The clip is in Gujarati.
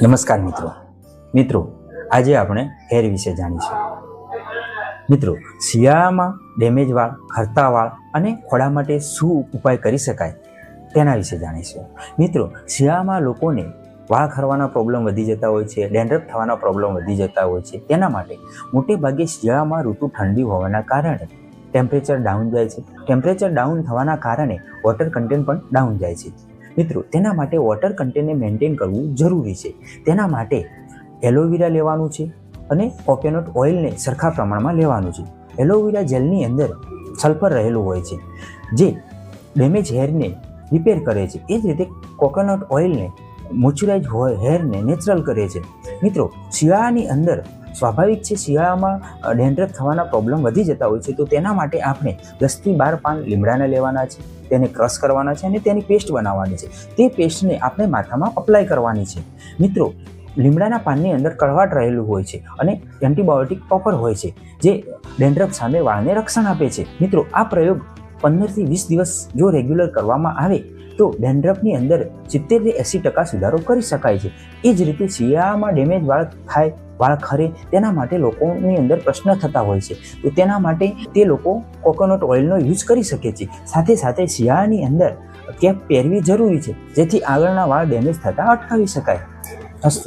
નમસ્કાર મિત્રો આજે આપણે હેર વિશે જાણીશું। મિત્રો, શિયાળામાં ડેમેજ વાળ, ખરતા વાળ અને ખોડા માટે શું ઉપાય કરી શકાય તેના વિશે જાણીશું। મિત્રો, શિયાળામાં લોકોને વાળ ખરવાના પ્રોબ્લેમ વધી જતા હોય છે, ડેન્ડ્રફ થવાના પ્રોબ્લેમ વધી જતા હોય છે। તેના માટે મોટે ભાગે શિયાળામાં ઋતુ ઠંડી હોવાના કારણે ટેમ્પરેચર ડાઉન જાય છે। ટેમ્પરેચર ડાઉન થવાના કારણે વોટર કન્ટેન્ટ પણ ડાઉન જાય છે। મિત્રો, તેના માટે વોટર કન્ટેન્ટને મેન્ટેન કરવું જરૂરી છે। તેના માટે એલોવેરા લેવાનું છે અને કોકોનટ ઓઇલને સરખા પ્રમાણમાં લેવાનું છે। એલોવેરા જેલની અંદર સલ્ફર રહેલું હોય છે જે ડેમેજ હેરને રિપેર કરે છે। એ જ રીતે કોકોનટ ઓઇલને મોઇશ્ચરાઇઝ હેરને નેચરલ કરે છે। મિત્રો, શિયાળાની અંદર સ્વાભાવિક છે, શિયાળામાં ડેન્ડ્રફ થવાના પ્રોબ્લેમ વધી જતા હોય છે, તો તેના માટે આપણે 10 થી 12 પાન લીમડાના લેવાના છે, તેને ક્રશ કરવાના છે અને તેની પેસ્ટ બનાવવાની છે। તે પેસ્ટને આપણે માથામાં અપ્લાય કરવાની છે। મિત્રો, લીમડાના પાનની અંદર કડવાટ રહેલું હોય છે અને એન્ટીબાયોટિક પ્રોપર હોય છે જે ડેન્ડ્રફ સામે વાળને રક્ષણ આપે છે। મિત્રો, આ પ્રયોગ 15 થી 20 દિવસ જો રેગ્યુલર કરવામાં આવે તો ડેન્ડ્રફની અંદર 70 થી 80% સુધારો કરી શકાય છે। એ જ રીતે શિયાળામાં ડેમેજ વાળ થાય, વાળ ખરે, તેના માટે લોકોની અંદર પ્રશ્ન થતા હોય છે, તો તેના માટે તે લોકો કોકોનટ ઓઇલનો યુઝ કરી શકે છે। સાથે સાથે શિયાળાની અંદર કેપ પહેરવી જરૂરી છે જેથી આગળના વાળ ડેમેજ થતા અટકાવી શકાય। અસ્તુ।